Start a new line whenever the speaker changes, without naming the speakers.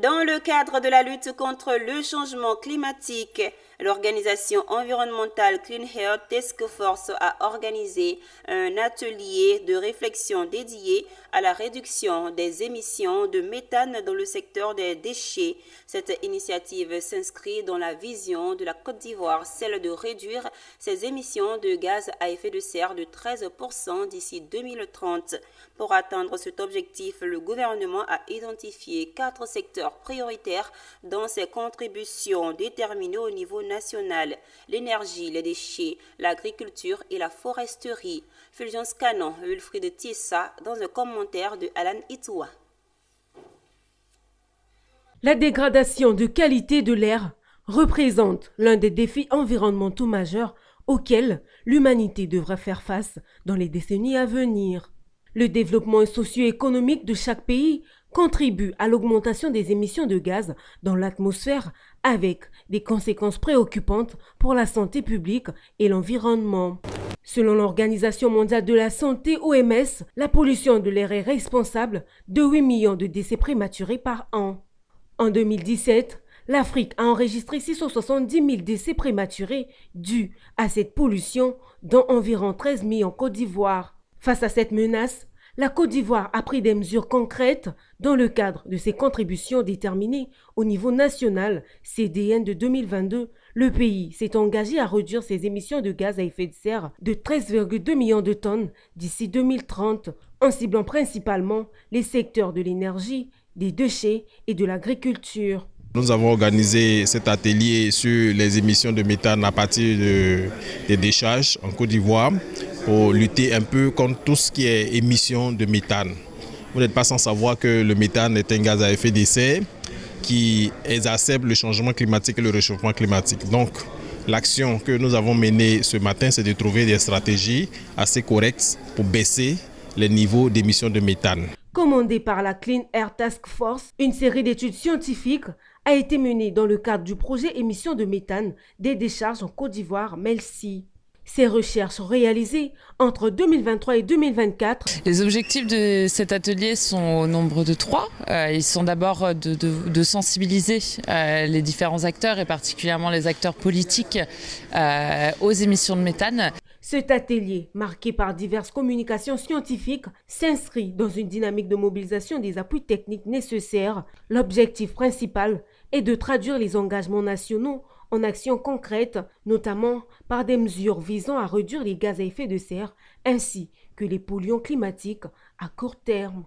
Dans le cadre de la lutte contre le changement climatique, l'organisation environnementale Clean Air Task Force a organisé un atelier de réflexion dédié à la réduction des émissions de méthane dans le secteur des déchets. Cette initiative s'inscrit dans la vision de la Côte d'Ivoire, celle de réduire ses émissions de gaz à effet de serre de 13% d'ici 2030. Pour atteindre cet objectif, le gouvernement a identifié 4 secteurs prioritaires dans ses contributions déterminées au niveau national: l'énergie, les déchets, l'agriculture et la foresterie. Fulgence Canon, Wilfried Tiessa, dans un commentaire de Alan Itoua.
La dégradation de qualité de l'air représente l'un des défis environnementaux majeurs auxquels l'humanité devra faire face dans les décennies à venir. Le développement socio-économique de chaque pays contribue à l'augmentation des émissions de gaz dans l'atmosphère avec des conséquences préoccupantes pour la santé publique et l'environnement. Selon l'Organisation mondiale de la santé (OMS), la pollution de l'air est responsable de 8 millions de décès prématurés par an. En 2017, l'Afrique a enregistré 670 000 décès prématurés dus à cette pollution, dont environ 13 000 en Côte d'Ivoire. Face à cette menace, la Côte d'Ivoire a pris des mesures concrètes dans le cadre de ses contributions déterminées au niveau national CDN de 2022. Le pays s'est engagé à réduire ses émissions de gaz à effet de serre de 13,2 millions de tonnes d'ici 2030, en ciblant principalement les secteurs de l'énergie, des déchets et de l'agriculture.
Nous avons organisé cet atelier sur les émissions de méthane à partir des décharges en Côte d'Ivoire pour lutter un peu contre tout ce qui est émission de méthane. Vous n'êtes pas sans savoir que le méthane est un gaz à effet de serre qui exacerbe le changement climatique et le réchauffement climatique. Donc, l'action que nous avons menée ce matin, c'est de trouver des stratégies assez correctes pour baisser les niveaux d'émissions de méthane.
Commandée par la Clean Air Task Force, une série d'études scientifiques a été menée dans le cadre du projet émissions de méthane des décharges en Côte d'Ivoire, MELSI. Ces recherches réalisées entre 2023 et 2024.
Les objectifs de cet atelier sont au nombre de 3. Ils sont d'abord de sensibiliser les différents acteurs et particulièrement les acteurs politiques aux émissions de méthane.
Cet atelier, marqué par diverses communications scientifiques, s'inscrit dans une dynamique de mobilisation des appuis techniques nécessaires. L'objectif principal est de traduire les engagements nationaux en actions concrètes, notamment par des mesures visant à réduire les gaz à effet de serre ainsi que les polluants climatiques à court terme.